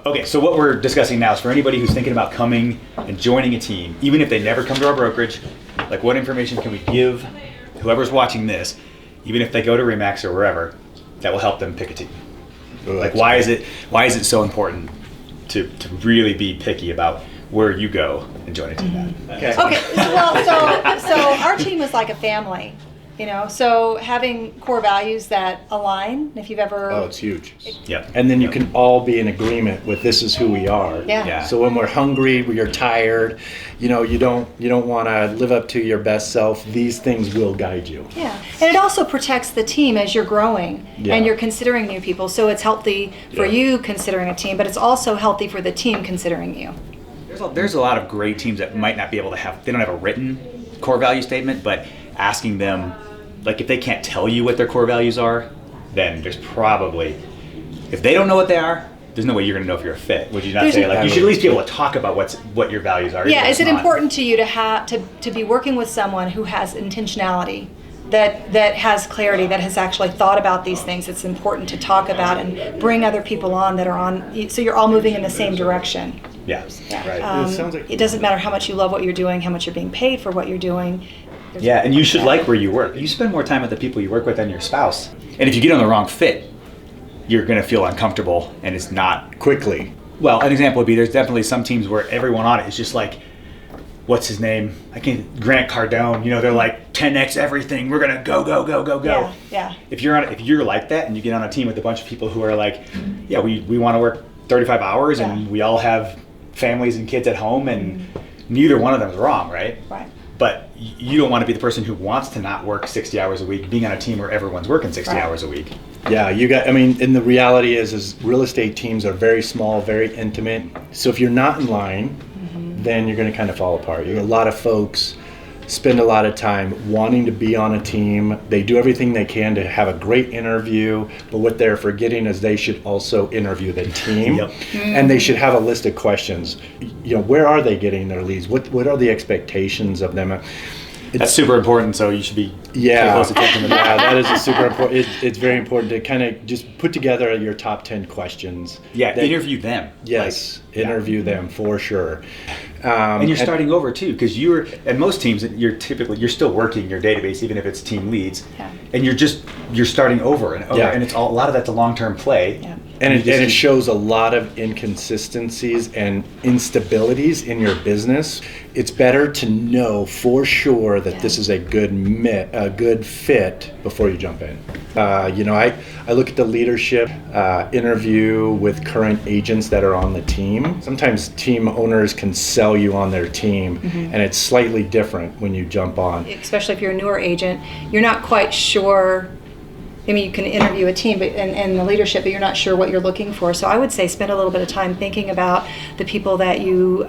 Okay, so what we're discussing now is for anybody who's thinking about coming and joining a team, even if they never come to our brokerage, like what information can we give whoever's watching this, even if they go to Remax or wherever, that will help them pick a team? Like why is it so important to really be picky about where you go and join a team at? Okay. Well, so our team is like a family, so having core values that align, if you've ever... Oh, it's huge. Yeah. And then you can all be in agreement with this is who we are. Yeah. So when we're hungry, you're tired, you don't want to live up to your best self, these things will guide you. Yeah. And it also protects the team as you're growing and you're considering new people. So it's healthy for you considering a team, but it's also healthy for the team considering you. There's a lot of great teams that might not be able to they don't have a written core value statement, but asking them, like if they can't tell you what their core values are, then there's probably, if they don't know what they are, there's no way you're going to know if you're a fit. Would you not say, like, you should at least be able to talk about what your values are? Yeah, is it important to you to be working with someone who has intentionality, that has clarity, that has actually thought about these things? It's important to talk about and bring other people on that are on, so you're all moving in the same direction. Yeah. Right. It sounds like it doesn't matter how much you love what you're doing, how much you're being paid for what you're doing. Yeah, and you should like where you work. You spend more time with the people you work with than your spouse. And if you get on the wrong fit, you're going to feel uncomfortable, and it's not quickly. Well, an example would be there's definitely some teams where everyone on it is just like, what's his name? Grant Cardone. They're like 10x everything. We're gonna go. Yeah. If you're like that, and you get on a team with a bunch of people who are like, yeah, we want to work 35 hours, and we all have families and kids at home, and neither one of them is wrong, right? Right. But you don't want to be the person who wants to not work 60 hours a week, being on a team where everyone's working 60 hours a week. Yeah, and the reality is real estate teams are very small, very intimate. So if you're not in line, then you're going to kind of fall apart. A lot of folks spend a lot of time wanting to be on a team. They do everything they can to have a great interview, but what they're forgetting is they should also interview the team. Yep. And they should have a list of questions. Where are they getting their leads? What are the expectations of them? That's super important, so you should be pay close attention to that. Yeah, that is a super important. It's very important to kind of just put together your top 10 questions. Yeah, interview them. Yes, interview them for sure. And you're starting over too, because at most teams you're still working your database, even if it's team leads, and you're starting over and over, and a lot of that's a long-term play. Yeah. And it shows a lot of inconsistencies and instabilities in your business. It's better to know for sure that this is a good fit before you jump in. I look at the leadership interview with current agents that are on the team. Sometimes team owners can sell you on their team, and it's slightly different when you jump on. Especially if you're a newer agent, you're not quite sure. I mean, you can interview a team and the leadership, but you're not sure what you're looking for. So I would say spend a little bit of time thinking about the people that you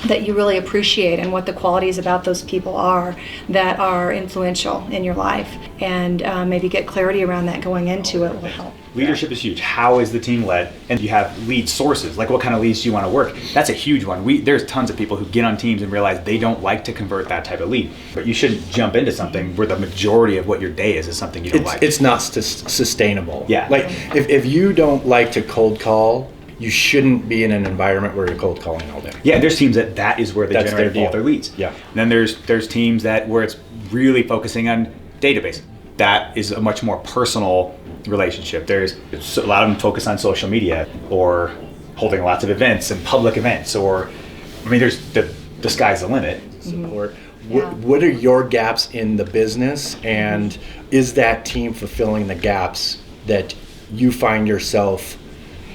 really appreciate and what the qualities about those people are that are influential in your life, and maybe get clarity around that going into it will help. Leadership is huge. How is the team led? And you have lead sources, like what kind of leads do you want to work? That's a huge one. There's tons of people who get on teams and realize they don't like to convert that type of lead. But you shouldn't jump into something where the majority of what your day is something you don't like. It's not sustainable. Yeah. Like if you don't like to cold call, you shouldn't be in an environment where you're cold calling all day. Yeah, there's teams that is where they generate all their leads. Yeah. And then there's teams where it's really focusing on database. That is a much more personal relationship. There's a lot of them focus on social media or holding lots of events and public events, there's the sky's the limit. Support. What are your gaps in the business, and is that team fulfilling the gaps that you find yourself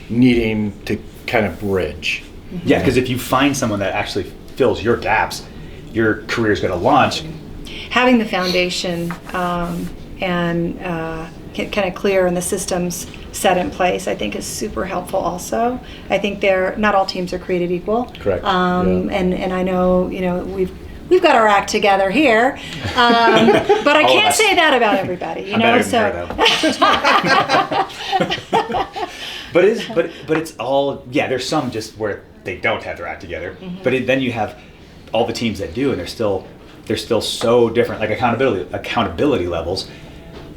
needing to kind of bridge? Yeah, because if you find someone that actually fills your gaps, your career is going to launch. Having the foundation and kind of clear and the systems set in place, I think, is super helpful also. I think not all teams are created equal. Correct. And I know, we've got our act together here, but I can't say that about everybody, But it's all, there's some just where they don't have their act together. But then you have all the teams that do, and they're still so different. Like accountability levels.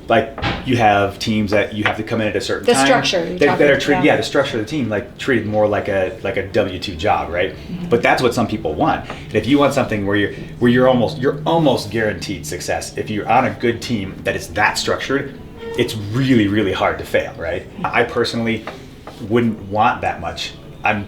like you have teams that you have to come in at a certain The time. structure you're that are talking, treated, yeah. the structure of the team, like treated more like a W-2 job, right? But that's what some people want. And if you want something where you're almost guaranteed success, if you're on a good team that is that structured, it's really, really hard to fail, right? I personally wouldn't want that much. I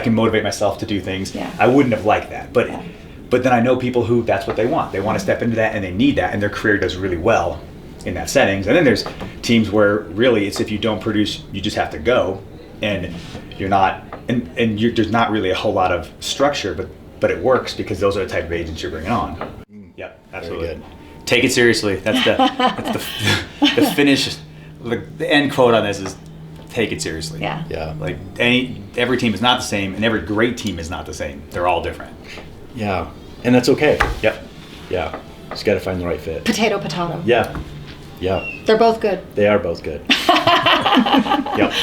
can motivate myself to do things. Yeah. I wouldn't have liked that, but Yeah. but then I know people who that's what they want. They want to step into that and they need that, and their career does really well in that settings. And then there's teams where really it's if you don't produce, you just have to go, and you're not, and there's not really a whole lot of structure, but it works because those are the type of agents you're bringing on. Yep, absolutely. good. Take it seriously. That's the finish. The end quote on this is take it seriously. Yeah. Yeah. Like every team is not the same, and every great team is not the same. They're all different. Yeah. And that's okay. Yep. Yeah. Just got to find the right fit. Potato, potato. Yeah. Yeah. They're both good. They are both good. Yep.